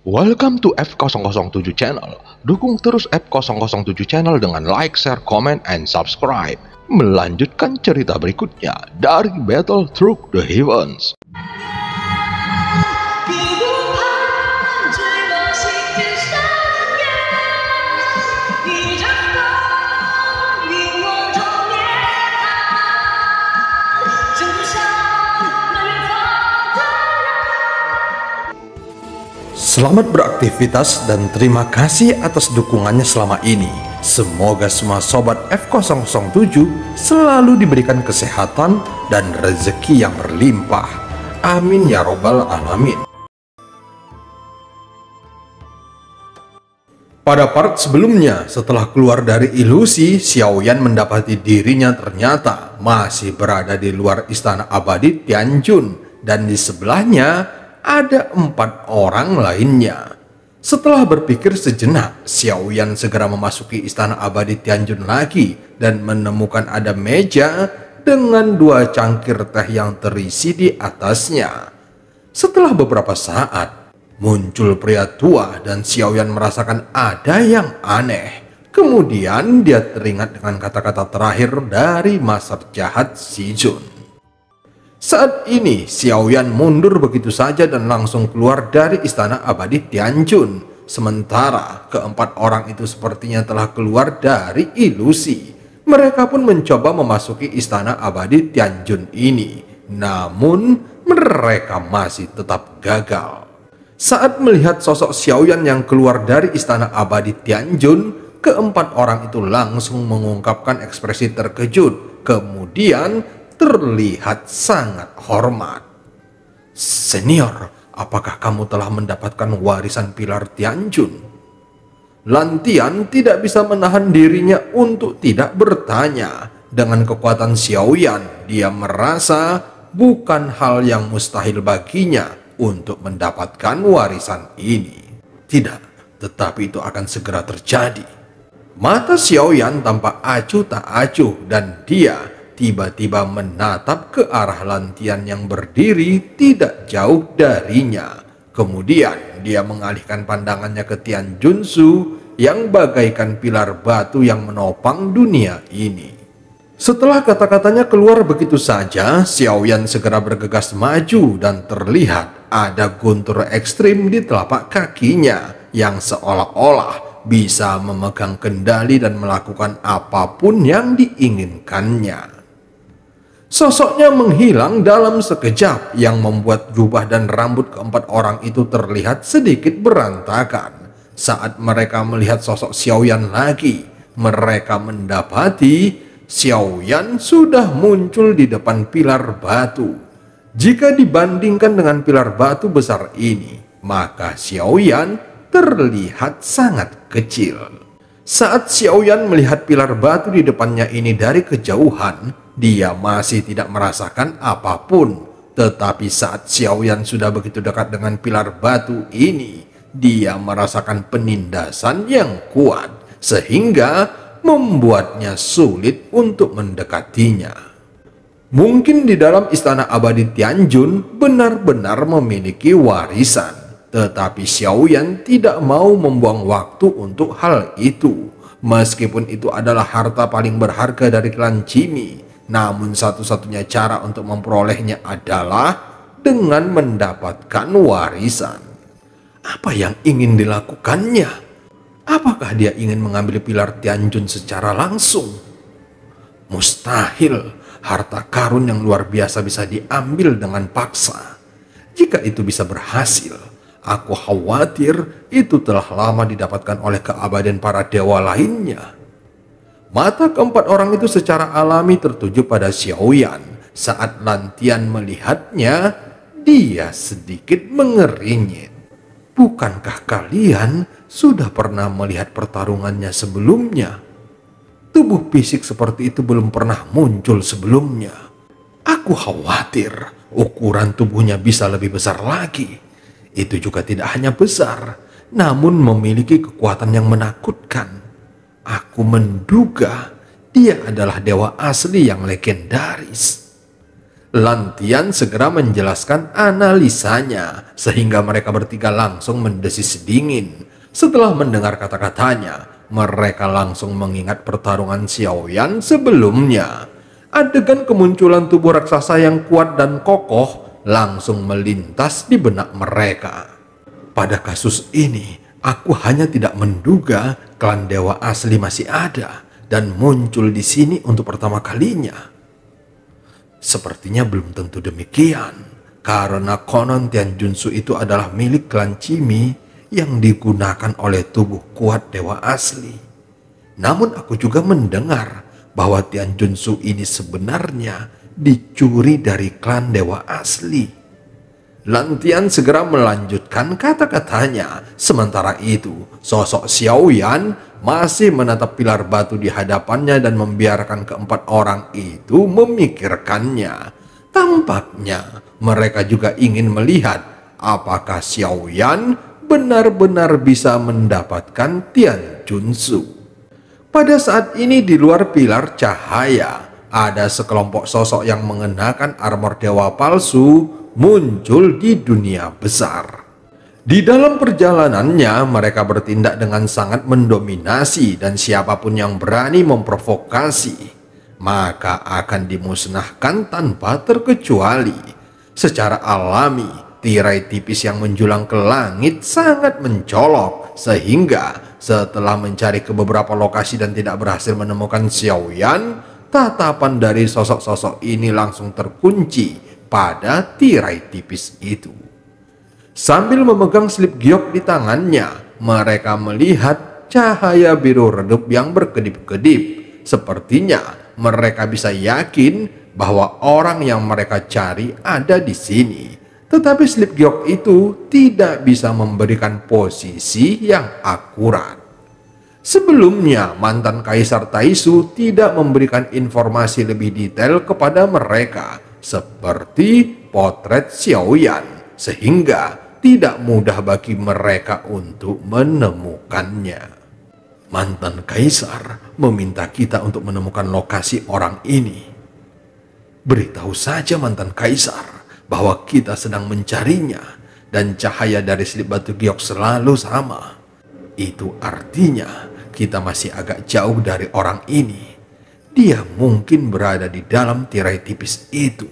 Welcome to F007 Channel. Dukung terus F007 Channel dengan like, share, comment, and subscribe. Melanjutkan cerita berikutnya dari Battle Through the Heavens. Selamat beraktivitas dan terima kasih atas dukungannya selama ini. Semoga semua sobat F007 selalu diberikan kesehatan dan rezeki yang berlimpah. Amin ya robbal alamin. Pada part sebelumnya, setelah keluar dari ilusi, Xiaoyan mendapati dirinya ternyata masih berada di luar istana abadi Tianjun, dan di sebelahnya ada 4 orang lainnya. Setelah berpikir sejenak, Xiaoyan segera memasuki istana abadi Tianjun lagi dan menemukan ada meja dengan 2 cangkir teh yang terisi di atasnya. Setelah beberapa saat, muncul pria tua dan Xiaoyan merasakan ada yang aneh. Kemudian dia teringat dengan kata-kata terakhir dari master jahat Shizun. Saat ini, Xiaoyan mundur begitu saja dan langsung keluar dari istana abadi Tianjun. Sementara keempat orang itu sepertinya telah keluar dari ilusi. Mereka pun mencoba memasuki istana abadi Tianjun ini. Namun, mereka masih tetap gagal. Saat melihat sosok Xiaoyan yang keluar dari istana abadi Tianjun, keempat orang itu langsung mengungkapkan ekspresi terkejut. Kemudian terlihat sangat hormat. "Senior, apakah kamu telah mendapatkan warisan pilar Tianjun?" Lantian tidak bisa menahan dirinya untuk tidak bertanya. Dengan kekuatan Xiaoyan, dia merasa bukan hal yang mustahil baginya untuk mendapatkan warisan ini. Tidak, tetapi itu akan segera terjadi. Mata Xiaoyan tampak acuh tak acuh dan dia tiba-tiba menatap ke arah Lantian yang berdiri tidak jauh darinya. Kemudian dia mengalihkan pandangannya ke Tianjunsu yang bagaikan pilar batu yang menopang dunia ini. Setelah kata-katanya keluar begitu saja, Xiaoyan segera bergegas maju dan terlihat ada guntur ekstrim di telapak kakinya yang seolah-olah bisa memegang kendali dan melakukan apapun yang diinginkannya. Sosoknya menghilang dalam sekejap yang membuat jubah dan rambut keempat orang itu terlihat sedikit berantakan. Saat mereka melihat sosok Xiaoyan lagi, mereka mendapati Xiaoyan sudah muncul di depan pilar batu. Jika dibandingkan dengan pilar batu besar ini, maka Xiaoyan terlihat sangat kecil. Saat Xiaoyan melihat pilar batu di depannya ini dari kejauhan, dia masih tidak merasakan apapun. Tetapi saat Xiaoyan sudah begitu dekat dengan pilar batu ini, dia merasakan penindasan yang kuat, sehingga membuatnya sulit untuk mendekatinya. Mungkin di dalam istana abadi Tianjun benar-benar memiliki warisan, tetapi Xiaoyan tidak mau membuang waktu untuk hal itu. Meskipun itu adalah harta paling berharga dari klan Qimi, namun satu-satunya cara untuk memperolehnya adalah dengan mendapatkan warisan. Apa yang ingin dilakukannya? Apakah dia ingin mengambil pilar Tianjun secara langsung? Mustahil, harta karun yang luar biasa bisa diambil dengan paksa. Jika itu bisa berhasil, aku khawatir itu telah lama didapatkan oleh keabadian para dewa lainnya. Mata keempat orang itu secara alami tertuju pada Xiaoyan. Saat Lantian melihatnya, dia sedikit mengernyit. "Bukankah kalian sudah pernah melihat pertarungannya sebelumnya? Tubuh fisik seperti itu belum pernah muncul sebelumnya. Aku khawatir ukuran tubuhnya bisa lebih besar lagi. Itu juga tidak hanya besar, namun memiliki kekuatan yang menakutkan. Aku menduga dia adalah dewa asli yang legendaris." Lantian segera menjelaskan analisanya, sehingga mereka bertiga langsung mendesis dingin. Setelah mendengar kata-katanya, mereka langsung mengingat pertarungan Xiaoyan sebelumnya. Adegan kemunculan tubuh raksasa yang kuat dan kokoh langsung melintas di benak mereka. Pada kasus ini, aku hanya tidak menduga klan dewa asli masih ada dan muncul di sini untuk pertama kalinya. Sepertinya belum tentu demikian, karena konon Tianjunsu itu adalah milik klan Cimi yang digunakan oleh tubuh kuat dewa asli. Namun aku juga mendengar bahwa Tianjunsu ini sebenarnya dicuri dari klan dewa asli. Lantian segera melanjutkan kata-katanya. Sementara itu, sosok Xiaoyan masih menatap pilar batu di hadapannya dan membiarkan keempat orang itu memikirkannya. Tampaknya mereka juga ingin melihat apakah Xiaoyan benar-benar bisa mendapatkan Tianjunsu. Pada saat ini di luar pilar cahaya, ada sekelompok sosok yang mengenakan armor dewa palsu muncul di dunia besar. Di dalam perjalanannya, mereka bertindak dengan sangat mendominasi dan siapapun yang berani memprovokasi, maka akan dimusnahkan tanpa terkecuali. Secara alami, tirai tipis yang menjulang ke langit sangat mencolok, sehingga setelah mencari ke beberapa lokasi dan tidak berhasil menemukan Xiaoyan, tatapan dari sosok-sosok ini langsung terkunci pada tirai tipis itu. Sambil memegang slip giok di tangannya, mereka melihat cahaya biru redup yang berkedip-kedip. Sepertinya mereka bisa yakin bahwa orang yang mereka cari ada di sini. Tetapi slip giok itu tidak bisa memberikan posisi yang akurat. Sebelumnya, mantan Kaisar Taisu tidak memberikan informasi lebih detail kepada mereka, seperti potret Xiaoyan, sehingga tidak mudah bagi mereka untuk menemukannya. Mantan Kaisar meminta kita untuk menemukan lokasi orang ini. Beritahu saja mantan Kaisar bahwa kita sedang mencarinya dan cahaya dari slip batu giok selalu sama. Itu artinya kita masih agak jauh dari orang ini. Dia mungkin berada di dalam tirai tipis itu.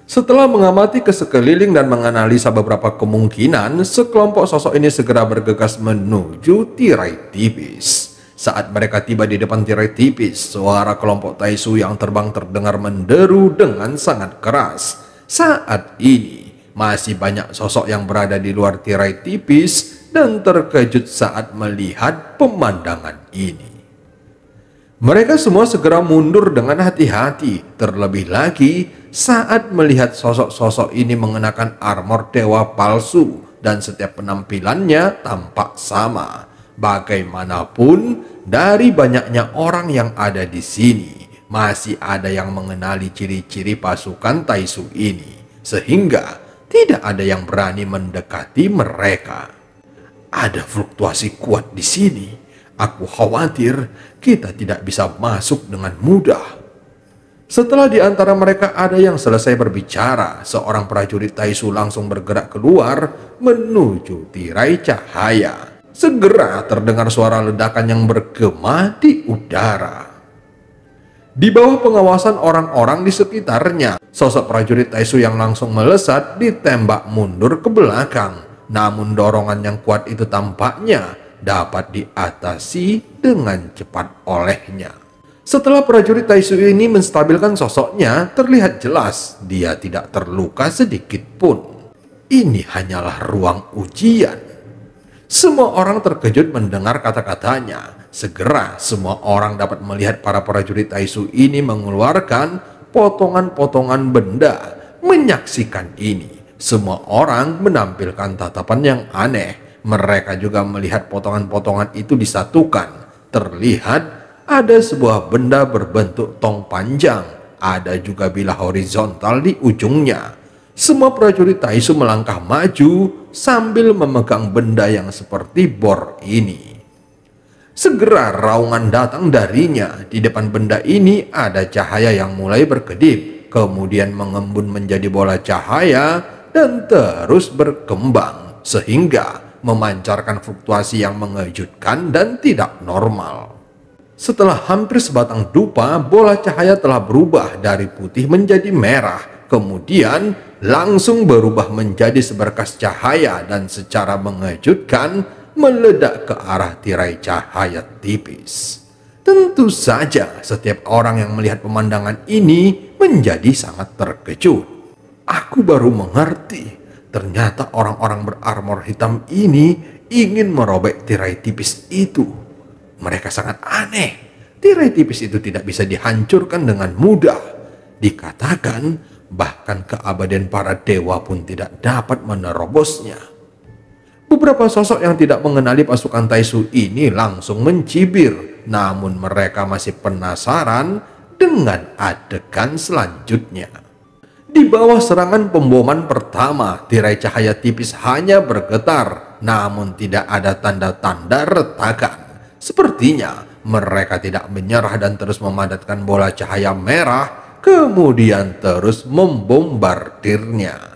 Setelah mengamati ke sekeliling dan menganalisa beberapa kemungkinan, sekelompok sosok ini segera bergegas menuju tirai tipis. Saat mereka tiba di depan tirai tipis, suara kelompok Taisu yang terbang terdengar menderu dengan sangat keras. Saat ini, masih banyak sosok yang berada di luar tirai tipis dan terkejut saat melihat pemandangan ini. Mereka semua segera mundur dengan hati-hati, terlebih lagi saat melihat sosok-sosok ini mengenakan armor dewa palsu dan setiap penampilannya tampak sama. Bagaimanapun, dari banyaknya orang yang ada di sini, masih ada yang mengenali ciri-ciri pasukan Taisu ini, sehingga tidak ada yang berani mendekati mereka. Ada fluktuasi kuat di sini. Aku khawatir kita tidak bisa masuk dengan mudah. Setelah di antara mereka ada yang selesai berbicara, seorang prajurit Taisu langsung bergerak keluar menuju tirai cahaya. Segera terdengar suara ledakan yang bergema di udara. Di bawah pengawasan orang-orang di sekitarnya, sosok prajurit Taisu yang langsung melesat ditembak mundur ke belakang. Namun dorongan yang kuat itu tampaknya dapat diatasi dengan cepat olehnya. Setelah prajurit Taisu ini menstabilkan sosoknya, terlihat jelas dia tidak terluka sedikit pun. Ini hanyalah ruang ujian. Semua orang terkejut mendengar kata-katanya. Segera semua orang dapat melihat para prajurit Taisu ini mengeluarkan potongan-potongan benda. Menyaksikan ini, semua orang menampilkan tatapan yang aneh. Mereka juga melihat potongan-potongan itu disatukan. Terlihat ada sebuah benda berbentuk tong panjang. Ada juga bilah horizontal di ujungnya. Semua prajurit Taisu melangkah maju sambil memegang benda yang seperti bor ini. Segera raungan datang darinya. Di depan benda ini ada cahaya yang mulai berkedip. kemudian mengembun menjadi bola cahaya dan terus berkembang sehingga memancarkan fluktuasi yang mengejutkan dan tidak normal. Setelah hampir sebatang dupa, bola cahaya telah berubah dari putih menjadi merah, kemudian langsung berubah menjadi seberkas cahaya dan secara mengejutkan meledak ke arah tirai cahaya tipis. Tentu saja setiap orang yang melihat pemandangan ini menjadi sangat terkejut. Aku baru mengerti, ternyata orang-orang berarmor hitam ini ingin merobek tirai tipis itu. Mereka sangat aneh. Tirai tipis itu tidak bisa dihancurkan dengan mudah. Dikatakan bahkan keabadian para dewa pun tidak dapat menerobosnya. Beberapa sosok yang tidak mengenali pasukan Taisu ini langsung mencibir, namun mereka masih penasaran dengan adegan selanjutnya. Di bawah serangan pemboman pertama, tirai cahaya tipis hanya bergetar, namun tidak ada tanda-tanda retakan. Sepertinya mereka tidak menyerah dan terus memadatkan bola cahaya merah, kemudian terus membombardirnya.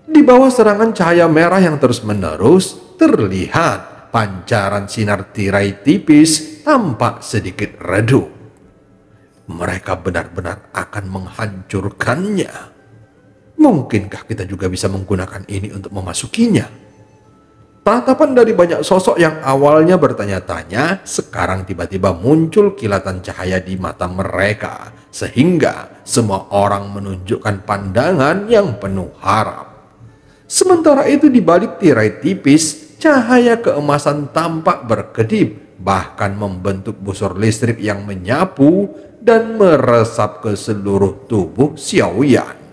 Di bawah serangan cahaya merah yang terus-menerus, terlihat pancaran sinar tirai tipis tampak sedikit redup. Mereka benar-benar akan menghancurkannya. Mungkinkah kita juga bisa menggunakan ini untuk memasukinya? Tatapan dari banyak sosok yang awalnya bertanya-tanya, sekarang tiba-tiba muncul kilatan cahaya di mata mereka, sehingga semua orang menunjukkan pandangan yang penuh harap. Sementara itu di balik tirai tipis, cahaya keemasan tampak berkedip, bahkan membentuk busur listrik yang menyapu dan meresap ke seluruh tubuh Xiaoyan.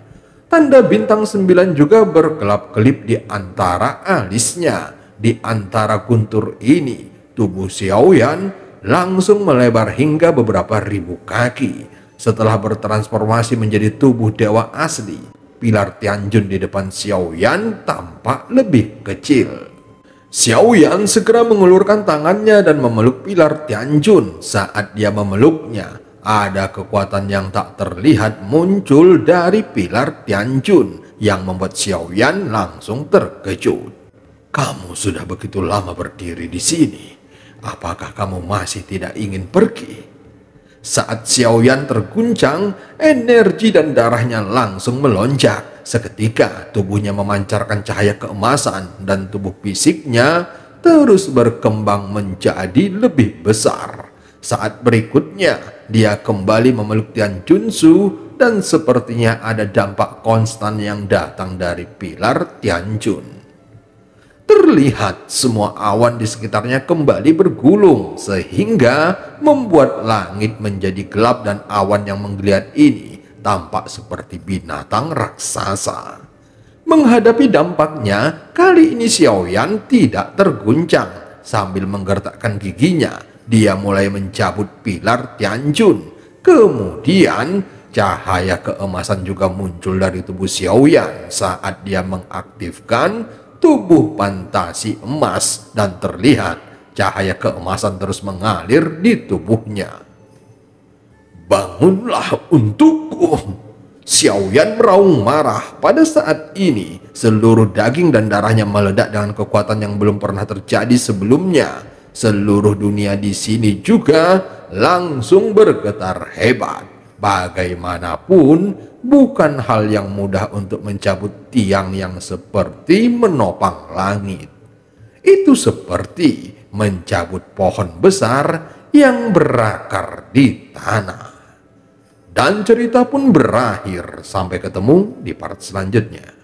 Tanda bintang 9 juga berkelap-kelip di antara alisnya. Di antara guntur ini, tubuh Xiaoyan langsung melebar hingga beberapa ribu kaki. Setelah bertransformasi menjadi tubuh dewa asli, pilar Tianjun di depan Xiaoyan tampak lebih kecil. Xiaoyan segera mengulurkan tangannya dan memeluk pilar Tianjun. Saat dia memeluknya, ada kekuatan yang tak terlihat muncul dari pilar Tianjun yang membuat Xiaoyan langsung terkejut. Kamu sudah begitu lama berdiri di sini. Apakah kamu masih tidak ingin pergi? Saat Xiaoyan terguncang, energi dan darahnya langsung melonjak. Seketika tubuhnya memancarkan cahaya keemasan dan tubuh fisiknya terus berkembang menjadi lebih besar. Saat berikutnya, dia kembali memeluk Tianjunsu dan sepertinya ada dampak konstan yang datang dari pilar Tianjun. Terlihat semua awan di sekitarnya kembali bergulung sehingga membuat langit menjadi gelap dan awan yang menggeliat ini tampak seperti binatang raksasa. Menghadapi dampaknya, kali ini Xiaoyan tidak terguncang. Sambil menggertakkan giginya, dia mulai mencabut pilar Tianjun. Kemudian cahaya keemasan juga muncul dari tubuh Xiaoyan saat dia mengaktifkan tubuh fantasi emas dan terlihat cahaya keemasan terus mengalir di tubuhnya. Bangunlah untukku. Xiaoyan meraung marah. Pada saat ini seluruh daging dan darahnya meledak dengan kekuatan yang belum pernah terjadi sebelumnya. Seluruh dunia di sini juga langsung bergetar hebat. Bagaimanapun, bukan hal yang mudah untuk mencabut tiang yang seperti menopang langit. Itu seperti mencabut pohon besar yang berakar di tanah. Dan cerita pun berakhir. Sampai ketemu di part selanjutnya.